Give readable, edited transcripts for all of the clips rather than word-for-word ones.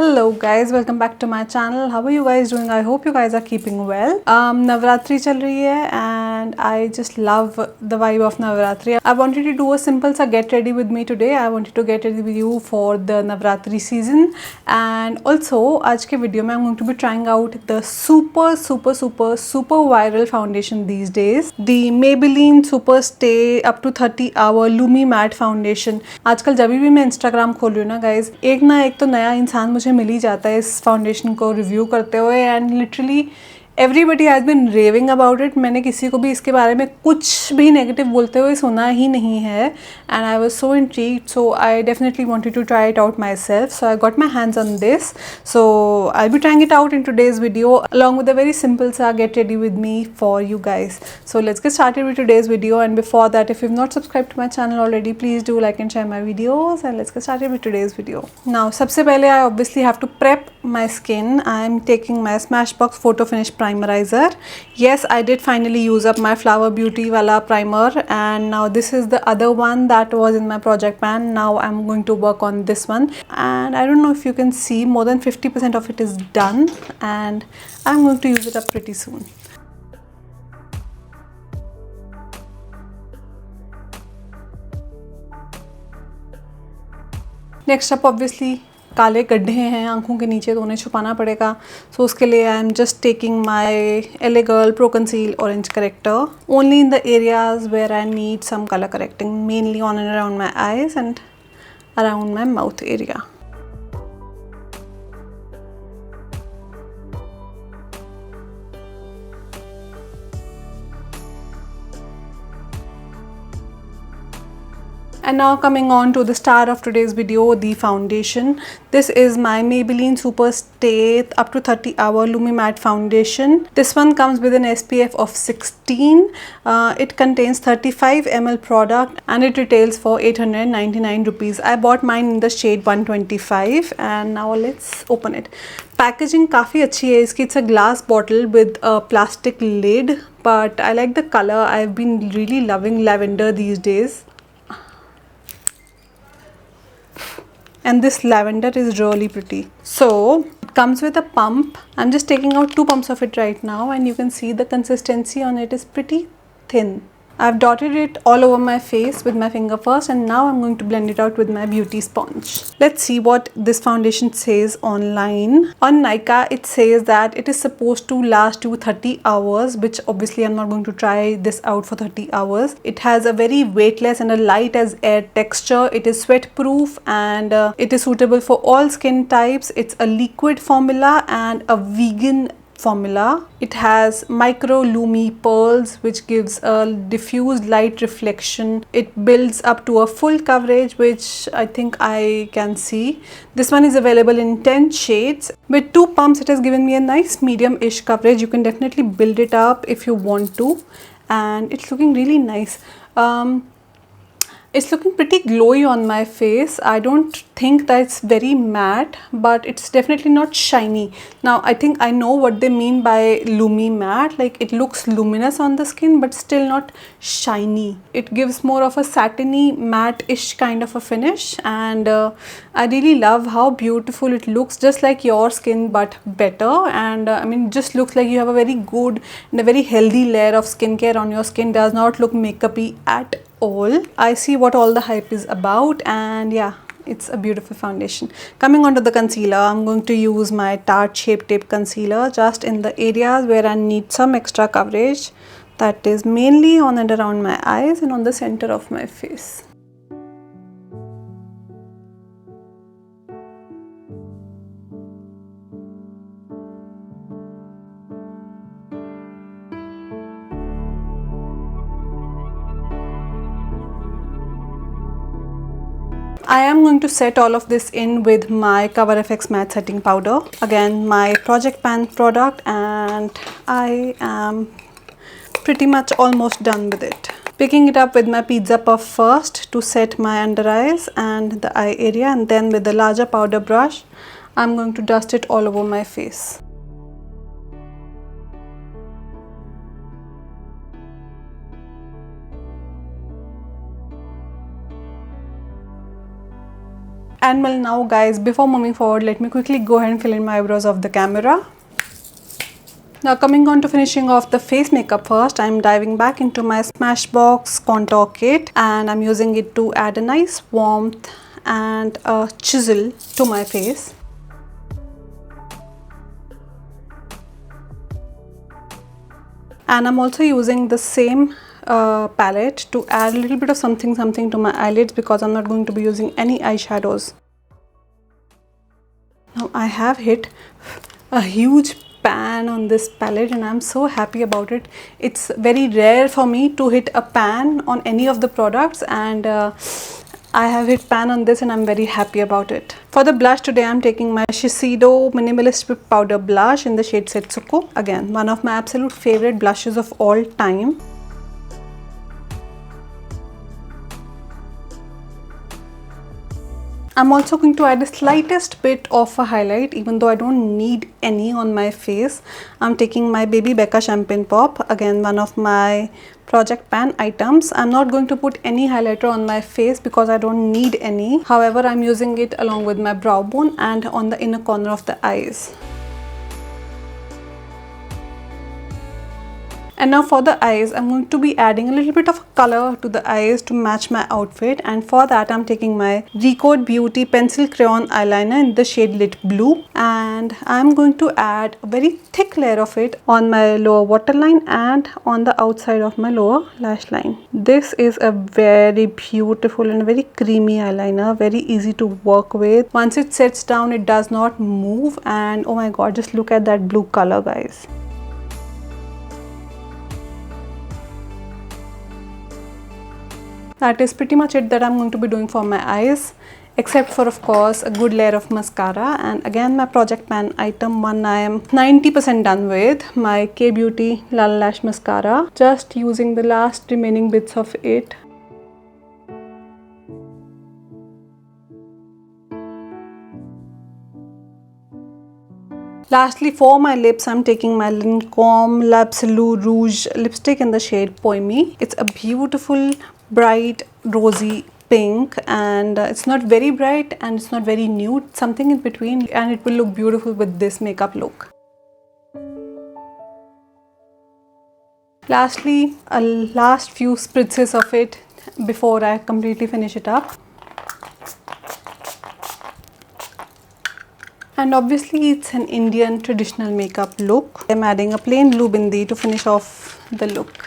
Hello guys, welcome back to my channel. How are you guys doing? I hope you guys are keeping well. Navratri chal rahi hai and I just love the vibe of Navratri. I wanted to do a simple sa get ready with me today. I wanted to get ready with you for the Navratri season, and also आज के video में I'm going to be trying out the super viral foundation these days, the Maybelline Super Stay up to 30 hour Lumi matte foundation. आजकल जब भी मैं Instagram खोल रही हूँ ना गाइज, एक ना एक तो नया इंसान मुझे मिल ही जाता है इस फाउंडेशन को रिव्यू करते हुए, and literally everybody has been raving about it. मैंने किसी को भी इसके बारे में कुछ भी नेगेटिव बोलते हुए सुना ही नहीं है, and I was so intrigued, so I definitely wanted to try it out myself. So I got my hands on this, so I be trying it out in today's video along with a very simple सा get ready with me for you guys. So let's get started with today's video, and before that, if you've not subscribed to my channel already, please do like and share my videos, and let's get started with today's video. Now सबसे पहले I obviously have to prep my skin. I'm taking my Smashbox Photo Finish Primerizer. Yes, I did finally use up my Flower Beauty wala primer, and now this is the other one that was in my project pan. Now I'm going to work on this one, and I don't know if you can see, more than 50% of it is done, and I'm going to use it up pretty soon. Next up obviously काले गड्ढे हैं आंखों के नीचे, तो उन्हें छुपाना पड़ेगा. सो उसके लिए I am just taking my LA Girl Pro Conceal Orange Corrector only in the areas where I need some colour correcting, mainly on and around my eyes and around my mouth area. And now coming on to the star of today's video, the foundation. This is my Maybelline Super Stay up to 30 hour Lumi Matte Foundation. This one comes with an SPF of 16. It contains 35 ml product and it retails for 899 rupees. I bought mine in the shade 125, and now let's open it. Packaging काफ़ी अच्छी है इसकी. It's a glass bottle with a plastic lid, but I like the color. I've been really loving lavender these days. And this lavender is really pretty. So it comes with a pump. I'm just taking out 2 pumps of it right now, and you can see the consistency on it is pretty thin. I've dotted it all over my face with my finger first, and now I'm going to blend it out with my beauty sponge. Let's see what this foundation says online. On Nykaa, it says that it is supposed to last you 30 hours, which obviously I'm not going to try this out for 30 hours. It has a very weightless and a light as air texture. It is sweat proof, and it is suitable for all skin types. It's a liquid formula and a vegan formula. It has micro Lumi pearls, which gives a diffused light reflection. It builds up to a full coverage, which I think I can see. This one is available in 10 shades. With 2 pumps, it has given me a nice medium-ish coverage. You can definitely build it up if you want to, and it's looking really nice. It's looking pretty glowy on my face. I don't think that it's very matte, but it's definitely not shiny. Now I think I know what they mean by Lumi matte. Like, it looks luminous on the skin but still not shiny. It gives more of a satiny matte-ish kind of a finish, and I really love how beautiful it looks, just like your skin but better. And I mean, just looks like you have a very good and a very healthy layer of skincare on your skin. Does not look makeupy at all. I see what all the hype is about, and yeah, it's a beautiful foundation. Coming on to the concealer, I'm going to use my Tarte Shape Tape concealer just in the areas where I need some extra coverage. That is mainly on and around my eyes and on the center of my face. I am going to set all of this in with my Cover FX matte setting powder, again my project pan product, and I am pretty much almost done with it. Picking it up with my pizza puff first to set my under eyes and the eye area, and then with the larger powder brush I'm going to dust it all over my face. And well, now guys, before moving forward, let me quickly go ahead and fill in my eyebrows of the camera. Now coming on to finishing off the face makeup first, I'm diving back into my Smashbox contour kit and I'm using it to add a nice warmth and a chisel to my face. And I'm also using the same palette to add a little bit of something to my eyelids because I'm not going to be using any eyeshadows. Now I have hit a huge pan on this palette and I'm so happy about it. It's very rare for me to hit a pan on any of the products, and I have hit pan on this and I'm very happy about it. For the blush today, I'm taking my Shiseido Minimalist Whip Powder Blush in the shade Setsuko. Again, one of my absolute favorite blushes of all time. I'm also going to add the slightest bit of a highlight, even though I don't need any on my face. I'm taking my Baby Becca Champagne Pop, again one of my Project Pan items. I'm not going to put any highlighter on my face because I don't need any. However, I'm using it along with my brow bone and on the inner corner of the eyes. And now for the eyes, I'm going to be adding a little bit of color to the eyes to match my outfit, and for that I'm taking my Recode Beauty Pencil Crayon Eyeliner in the shade Lit Blue, and I'm going to add a very thick layer of it on my lower waterline and on the outside of my lower lash line. This is a very beautiful and very creamy eyeliner, very easy to work with. Once it sets down, it does not move, and oh my god, just look at that blue color, guys. That is pretty much it that I'm going to be doing for my eyes, except for of course a good layer of mascara. And again, my Project Pan item one I am 90% done with, my K Beauty Lala Lash Mascara, just using the last remaining bits of it. Lastly, for my lips, I'm taking my Lancome L'Absolu Rouge lipstick in the shade Poemi. It's a beautiful, bright, rosy pink, and it's not very bright and it's not very nude, something in between, and it will look beautiful with this makeup look. Lastly, a last few spritzes of it before I completely finish it up. And obviously it's an Indian traditional makeup look. I'm adding a plain blue bindi to finish off the look.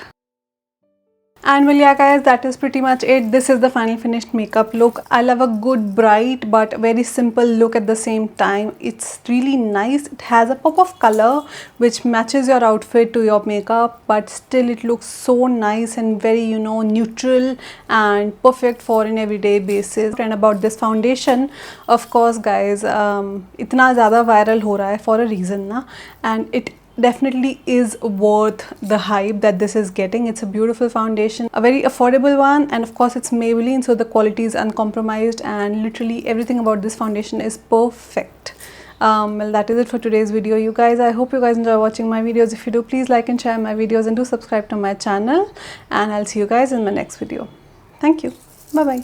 And well, yeah guys, that is pretty much it. This is the final finished makeup look. I love a good bright but very simple look at the same time. It's really nice. It has a pop of color which matches your outfit to your makeup, but still it looks so nice and very, you know, neutral and perfect for an everyday basis. And about this foundation, of course guys, itna zyada viral ho raha hai for a reason na, and it definitely is worth the hype that this is getting. It's a beautiful foundation, a very affordable one, and of course it's Maybelline, so the quality is uncompromised and literally everything about this foundation is perfect. Well, that is it for today's video, you guys. I hope you guys enjoy watching my videos. If you do, please like and share my videos and do subscribe to my channel, and I'll see you guys in my next video. Thank you. Bye bye.